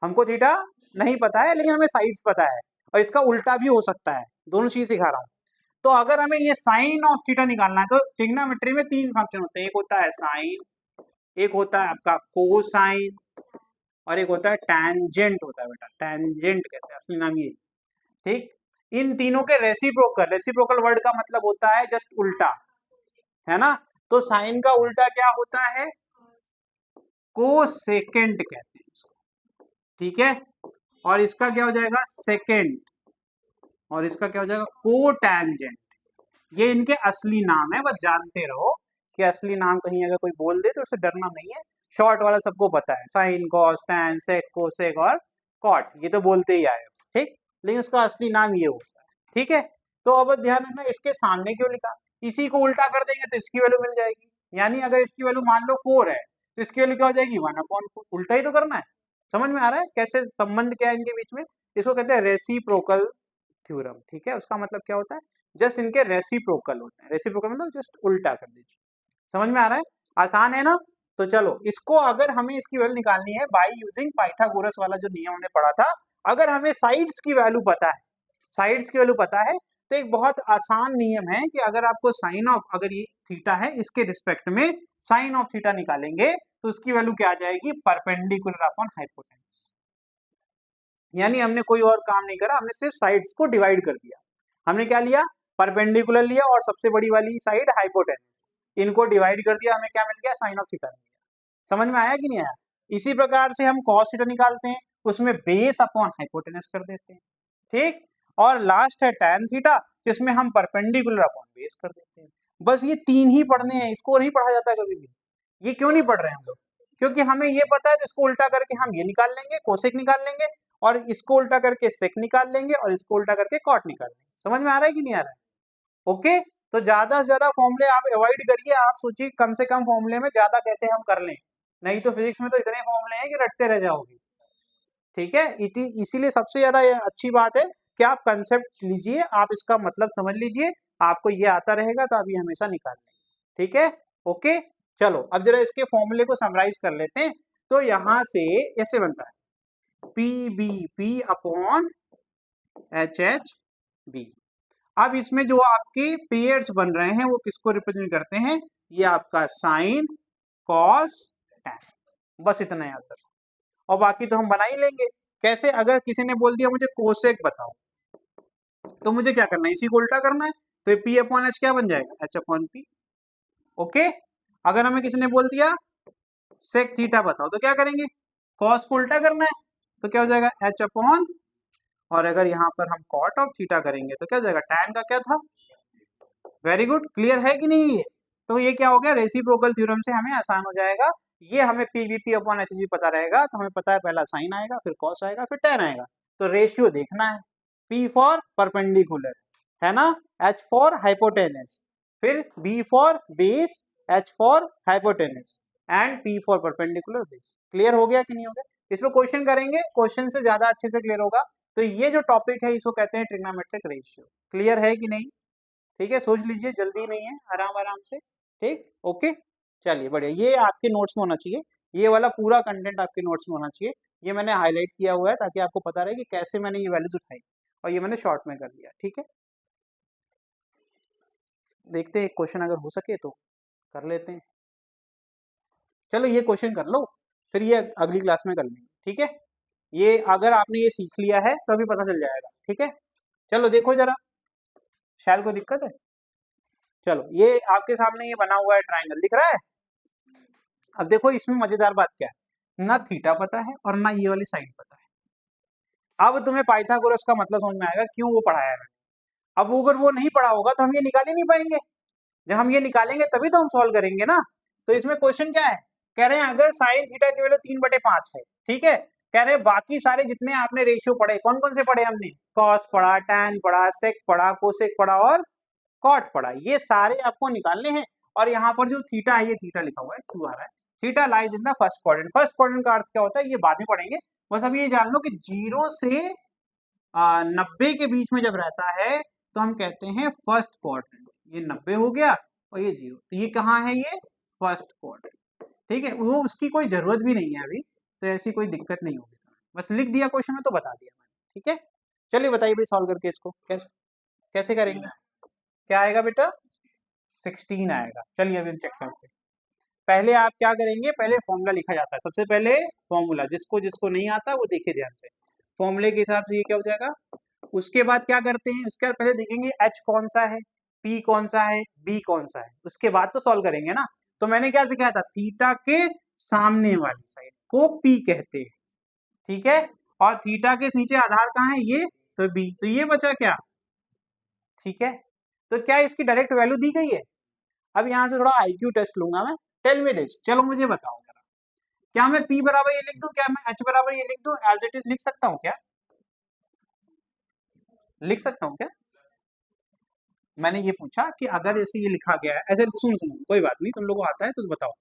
हमको थीटा नहीं पता है लेकिन हमें साइड्स पता है, और इसका उल्टा भी हो सकता है, दोनों चीज सिखा रहा हूं। तो अगर हमें ये साइन ऑफ थीटा निकालना है, तो ट्रिग्नोमेट्री में तीन फंक्शन होते हैं, एक होता है साइन, एक होता है आपका कोसाइन, और एक होता है टैंजेंट होता है बेटा, टैंजेंट कहते हैं, असली नाम ये। ठीक, इन तीनों के रेसिप्रोकल, रेसिप्रोकल वर्ड का मतलब होता है जस्ट उल्टा, है ना? तो साइन का उल्टा क्या होता है? कोसेकेंट कहते हैं इसको। ठीक है, और इसका क्या हो जाएगा? सेकेंड, और इसका क्या हो जाएगा? कोटैंजेंट। ये इनके असली नाम है, बस जानते रहो कि असली नाम कहीं अगर कोई बोल दे तो उससे डरना नहीं है, शॉर्ट वाला सबको पता है, sine cos tan sec cosec और कॉट, ये तो बोलते ही आए हो। ठीक, लेकिन उसका असली नाम ये होता है। ठीक है, तो अब ध्यान रखना, इसके सामने क्यों लिखा? इसी को उल्टा कर देंगे तो इसकी वैल्यू मिल जाएगी, यानी अगर इसकी वैल्यू मान लो 4 है तो इसकी वैल्यू क्या हो जाएगी? 1/4। उल्टा ही तो करना है। समझ में आ रहा है कैसे संबंध क्या है इनके बीच में? इसको कहते हैं रेसिप्रोकल थ्योरम। ठीक है, उसका मतलब क्या होता है? जस्ट इनके रेसिप्रोकल होते हैं, रेसिप्रोकल मतलब जस्ट उल्टा कर दीजिए। समझ में आ रहा है? आसान है ना? तो चलो, इसको अगर हमें इसकी वैल्यू निकालनी है बाय यूजिंग पाइथागोरस वाला जो नियम हमने पढ़ा था, अगर हमें साइड्स की वैल्यू पता है, साइड्स की वैल्यू पता है, तो एक बहुत आसान नियम है कि अगर आपको साइन ऑफ, अगर ये थीटा है, इसके रिस्पेक्ट में साइन ऑफ थीटा निकालेंगे तो उसकी वैल्यू क्या आ जाएगी? Perpendicular upon hypotenuse. यानी हमने कोई और काम नहीं करा, हमने सिर्फ साइड्स को डिवाइड कर दिया। हमने क्या लिया? परपेंडिकुलर लिया, और सबसे बड़ी वाली साइड हाइपोटेनस, इनको डिवाइड कर दिया, हमें क्या मिल गया? साइन ऑफ थीटा मिल गया। समझ में आया कि नहीं आया? इसी प्रकार से हम कॉस थीटा निकालते हैं, उसमें बेस अपॉन हाइपोटेनस कर देते हैं। ठीक, और लास्ट है टैन थीटा, जिसमें हम परपेंडिकुलर अपॉन बेस कर देते हैं। बस ये तीन ही पढ़ने हैं, इसको नहीं पढ़ा जाता कभी भी। ये क्यों नहीं पढ़ रहे हैं हम लोग? क्योंकि हमें ये पता है, तो इसको उल्टा करके हम ये निकाल लेंगे, कोसेक निकाल लेंगे, और इसको उल्टा करके सेक निकाल लेंगे, और इसको उल्टा करके कॉट निकाल लेंगे। समझ में आ रहा है कि नहीं आ रहा है? ओके, तो ज्यादा से ज्यादा फॉर्मूले आप अवॉइड करिए, आप सोचिए कम से कम फॉर्मूले में ज्यादा कैसे हम कर लें, नहीं तो फिजिक्स में तो इतने फॉर्मूले हैं कि रटते रह जाओगे। ठीक है, इसीलिए सबसे ज्यादा अच्छी बात है कि आप कंसेप्ट लीजिए, आप इसका मतलब समझ लीजिए, आपको ये आता रहेगा तो आप ये हमेशा निकाल लेंगे। ठीक है, ओके। चलो, अब जरा इसके फॉर्मूले को समराइज कर लेते हैं। तो यहां से ऐसे बनता है P B P upon H H B. अब इसमें जो आपके पेयर्स बन रहे हैं वो किसको रिप्रेजेंट करते हैं? ये आपका साइन, कॉस, टैन, बस इतना याद रखो, और बाकी तो हम बना ही लेंगे। कैसे? अगर किसी ने बोल दिया मुझे कोसेक बताओ, तो मुझे क्या करना है? इसी को उल्टा करना है, तो ये पी अपॉन एच क्या बन जाएगा? H upon P. ओके, अगर हमें किसी ने बोल दिया सेक थीटा बताओ, तो क्या करेंगे? कॉस को उल्टा करना है, तो क्या हो जाएगा? एच अपॉन, और अगर यहाँ पर हम कॉट ऑफ थीटा करेंगे तो क्या हो जाएगा? टैन का क्या था? वेरी गुड, क्लियर है कि नहीं? तो ये क्या हो गया? रेसिप्रोकल थ्योरम से हमें आसान हो जाएगा। ये हमें पीवीपी अपॉन एच जी पता रहेगा, तो हमें पता है पहला साइन आएगा, फिर कॉस आएगा, फिर टैन आएगा। तो रेशियो देखना है, P फॉर परपेंडिकुलर, है ना, H फॉर हाइपोटेनस, फिर B for base, H for hypotenuse, and P for perpendicular base. Clear हो गया कि नहीं हो गया? इसमें क्वेश्चन करेंगे, क्वेश्चन से ज्यादा अच्छे से क्लियर होगा। तो ये जो टॉपिक है इसको कहते हैं ट्रिग्नोमेट्रिक रेशियो। क्लियर है कि नहीं? ठीक है, सोच लीजिए, जल्दी नहीं है, आराम आराम से। ठीक, ओके, चलिए बढ़िया। ये आपके नोट्स में होना चाहिए, ये वाला पूरा कंटेंट आपके नोट्स में होना चाहिए। ये मैंने हाईलाइट किया हुआ है ताकि आपको पता रहे कि कैसे मैंने ये वैल्यूज उठाई। और ये मैंने शॉर्ट में कर दिया। ठीक है, देखते हैं एक क्वेश्चन अगर हो सके तो कर लेते हैं। चलो ये क्वेश्चन कर लो, फिर ये अगली क्लास में कर लेंगे। ठीक है, ये अगर आपने ये सीख लिया है तो अभी पता चल जाएगा। ठीक है, चलो देखो जरा, शायद कोई दिक्कत है? चलो ये आपके सामने ये बना हुआ है ट्राइंगल, दिख रहा है? अब देखो इसमें मजेदार बात क्या है, ना थीटा पता है और ना ये वाली साइन पता है। अब तुम्हें पाइथागोरस का मतलब समझ में आएगा क्यों वो पढ़ाया है। अब अगर वो नहीं पढ़ा होगा तो हम ये निकाल ही नहीं पाएंगे। जब हम ये निकालेंगे तभी तो हम सॉल्व करेंगे ना। तो इसमें क्वेश्चन क्या है, कह रहे हैं अगर साइन थीटा की वैल्यू 3/5 है, ठीक है, कह रहे हैं बाकी सारे जितने आपने रेशियो पढ़े, कौन कौन से पढ़े हमने, कॉस पढ़ा, टैन पढ़ा, सेक पढ़ा, कोसेक पढ़ा और कॉट पढ़ा, ये सारे आपको निकालने हैं। और यहाँ पर जो थीटा है, ये थीटा लिखा हुआ है, क्यों आ रहा है, theta lies in the first quadrant. First quadrant का अर्थ क्या होता है ये बाद में पढ़ेंगे, बस अभी ये जान लो कि 0 से 90 के बीच में जब रहता है तो हम कहते हैं फर्स्ट क्वाड्रेंट। ये 90 हो गया और ये 0, तो ये कहाँ है, ये फर्स्ट क्वाड्रेंट। ठीक है, वो उसकी कोई जरूरत भी नहीं है अभी, तो ऐसी कोई दिक्कत नहीं होगी, बस लिख दिया क्वेश्चन में तो बता दिया मैंने। ठीक है, चलिए बताइए भाई सॉल्व करके इसको कैसे कैसे करेंगे। क्या आएगा बेटा, 16 आएगा। चलिए अभी हम चेक करते हैं। पहले आप क्या करेंगे, पहले फॉर्मूला लिखा जाता है, सबसे पहले फॉर्मूला, जिसको जिसको नहीं आता वो देखे ध्यान से, फॉर्मूले के हिसाब से ये क्या हो जाएगा। उसके बाद क्या करते हैं, उसके बाद पहले देखेंगे एच कौन सा है, पी कौन सा है, बी कौन सा है, उसके बाद तो सॉल्व करेंगे ना। तो मैंने क्या सिखाया था, थीटा के सामने वाली साइड को पी कहते हैं। ठीक है, और थीटा के नीचे आधार कहाँ है, ये तो बी, तो ये बचा क्या। ठीक है, तो क्या इसकी डायरेक्ट वैल्यू दी गई है। अब यहाँ से थोड़ा आईक्यू टेस्ट लूंगा मैं, टेल मी दिस, चलो मुझे बताओ जरा, क्या मैं P बराबर ये लिख दूं, क्या मैं H बराबर ये लिख दूं, एज इट इज लिख सकता हूँ क्या, लिख सकता हूँ क्या। मैंने ये पूछा कि अगर ऐसे ये लिखा गया है ऐसे, सुनो सुनो कोई बात नहीं, तुम लोगों को आता है तो बताओ,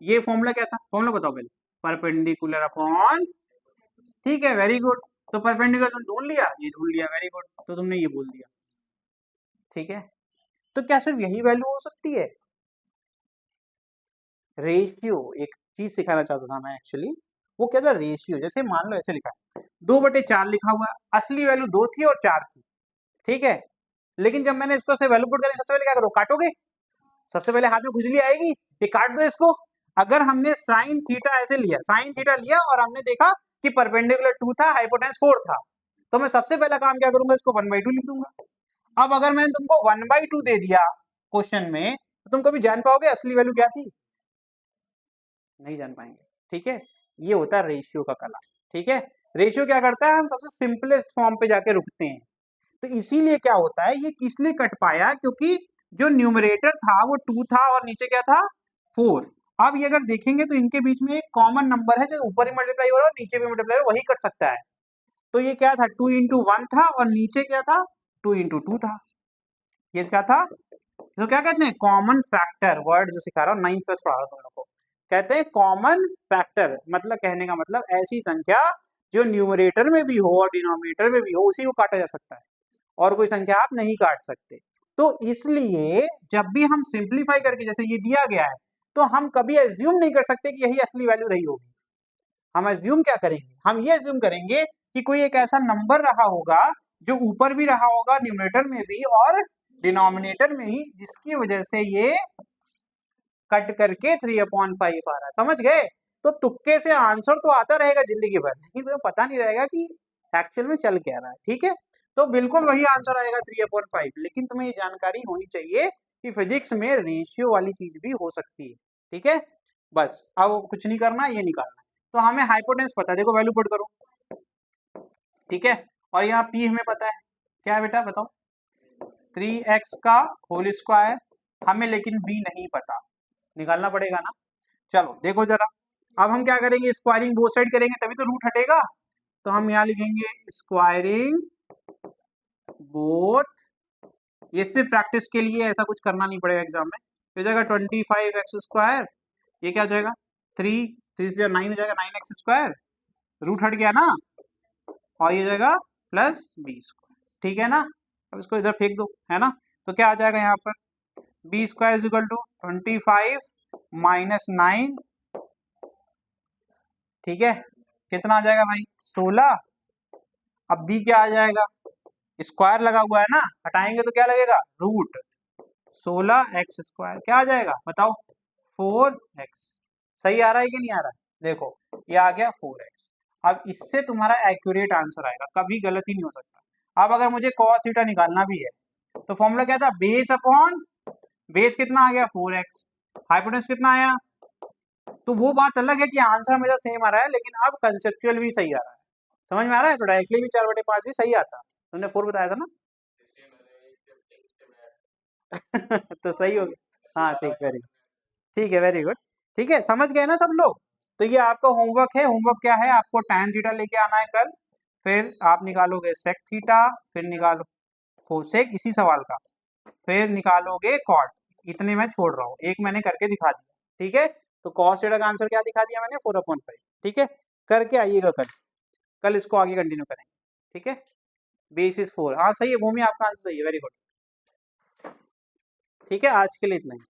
ये फॉर्मूला क्या था, फॉर्मूला बताओ पहले, परपेंडिकुलर अपॉन, ठीक है वेरी गुड, तो परपेंडिकुलर तुम ढूंढ लिया, ये ढूंढ लिया, वेरी गुड, तो तुमने ये बोल दिया। ठीक है, तो क्या सिर्फ यही वैल्यू हो सकती है, रेशियो, एक चीज सिखाना चाहता था मैं एक्चुअली, वो क्या था रेशियो, जैसे मान लो ऐसे लिखा है 2/4 लिखा हुआ, असली वैल्यू 2 थी और 4 थी। ठीक है, लेकिन जब मैंने इसको से वैल्यू पुट करी, सबसे पहले क्या करो, काटोगे, सबसे पहले हाथ में खुजली आएगी, ये काट दो इसको। अगर हमने साइन थीटा ऐसे लिया, साइन थीटा लिया और हमने देखा कि परपेंडिकुलर 2 था, हाइपोटेन्यूस 4 था, तो मैं सबसे पहला काम क्या करूंगा, इसको 1/2 लिख दूंगा। अब अगर मैंने तुमको 1/2 दे दिया क्वेश्चन में, तो तुम कभी जान पाओगे असली वैल्यू क्या थी, नहीं जान पाएंगे। ठीक है, ये होता है रेशियो का कला। ठीक है, रेशियो क्या करता है, हम सबसे सिंपलेस्ट फॉर्म पे जाके रुकते हैं। तो इसीलिए क्या होता है, ये किस लिए कट पाया, क्योंकि जो न्यूमरेटर था वो 2 था और नीचे क्या था 4। अब ये अगर देखेंगे तो इनके बीच में एक कॉमन नंबर है, जो ऊपर ही मल्टीप्लाई हो रहा है और नीचे भी मल्टीप्लाई हो रहा है, वही कट सकता है। तो ये क्या था, 2 × 1 था और नीचे क्या था, 2 × 2 था। ये क्या था, तो क्या कहते हैं, कॉमन फैक्टर, वर्ड जो सिखा रहा हूँ 9th क्लास पढ़ा रहा हूँ तुम लोग को, कहते हैं कॉमन फैक्टर, मतलब कहने का मतलब ऐसी संख्या जो न्यूमरेटर में भी हो और डिनोमिनेटर में भी हो, उसी को काटा जा सकता है, और कोई संख्या आप नहीं काट सकते। तो इसलिए जब भी हम सिंप्लीफाई करके, जैसे ये दिया गया है, तो हम कभी एज्यूम नहीं कर सकते कि यही असली वैल्यू रही होगी। हम एज्यूम क्या करेंगे, हम ये एज्यूम करेंगे कि कोई एक ऐसा नंबर रहा होगा जो ऊपर भी रहा होगा न्यूमरेटर में भी और डिनोमिनेटर में ही, जिसकी वजह से ये कट करके 3/5 आ रहा है, समझ गए। तो तुक्के से आंसर तो आता रहेगा जिंदगी भर, लेकिन तुम्हें पता नहीं रहेगा कि एक्चुअल में चल क्या रहा है। ठीक है, तो बिल्कुल वही आंसर आएगा 3/5, लेकिन तुम्हें ये जानकारी होनी चाहिए कि फिजिक्स में रेशियो वाली चीज भी हो सकती है। ठीक है, बस अब कुछ नहीं करना, ये निकालना है। तो हमें हाइपोटेन्यूस पता है, देखो वैल्यू पुट करो। ठीक है, और यहाँ पी हमें पता है, क्या है बेटा बताओ, 3x का होल स्क्वायर, हमें लेकिन बी नहीं पता, निकालना पड़ेगा ना। चलो देखो जरा, अब हम क्या करेंगे, स्क्वायरिंग बोथ साइड करेंगे तभी तो रूट हटेगा। तो हम यहाँ लिखेंगे स्क्वायरिंग बोथ, ये सिर्फ प्रैक्टिस के लिए, ऐसा कुछ करना नहीं पड़ेगा एग्जाम में। हो जाएगा 25x², ये क्या हो जाएगा 3 से 9 हो जाएगा 9x², रूट हट गया ना, और ये जाएगा +b²। ठीक है ना, अब इसको इधर फेंक दो, है ना, तो क्या आ जाएगा यहाँ पर, b² = 25 - 9, ठीक है, कितना आ जाएगा भाई 16। अब b क्या आ जाएगा, स्क्वायर लगा हुआ है ना, हटाएंगे तो क्या लगेगा, रूट 16x²। क्या आ जाएगा बताओ, 4x। सही आ रहा है कि नहीं आ रहा है, देखो ये आ गया 4x। अब इससे तुम्हारा एक्यूरेट आंसर आएगा, कभी गलत ही नहीं हो सकता। अब अगर मुझे cos थीटा निकालना भी है तो फॉर्मूला क्या था, बेस अपॉन बेस कितना आ गया 4x, हाइपोटेन्यूज कितना आया। तो वो बात अलग है कि आंसर हमेशा सेम आ रहा है, लेकिन अब कंसेप्चुअल भी सही आ रहा है। समझ में आ रहा है, तो डायरेक्टली भी 4/5 भी सही आता। तुमने 4 बताया था ना। तो सही हो गया। हाँ ठीक, वेरी गुड, ठीक है, वेरी गुड। ठीक है, समझ गए ना सब लोग। तो ये आपका होमवर्क है। होमवर्क क्या है, आपको tan थीटा लेके आना है कल, फिर आप निकालोगे sec थीटा, फिर निकालो कोसेक इसी सवाल का, फिर निकालोगे कॉट। इतने मैं छोड़ रहा हूँ, एक मैंने करके दिखा दिया। ठीक है, तो cos थीटा का आंसर क्या दिखा दिया मैंने, 4/5। ठीक है, करके आइएगा कल, कल इसको आगे कंटिन्यू करेंगे। ठीक है, बेसिस 4, हाँ सही है भूमि, आपका आंसर सही है, वेरी गुड। ठीक है, आज के लिए इतना ही।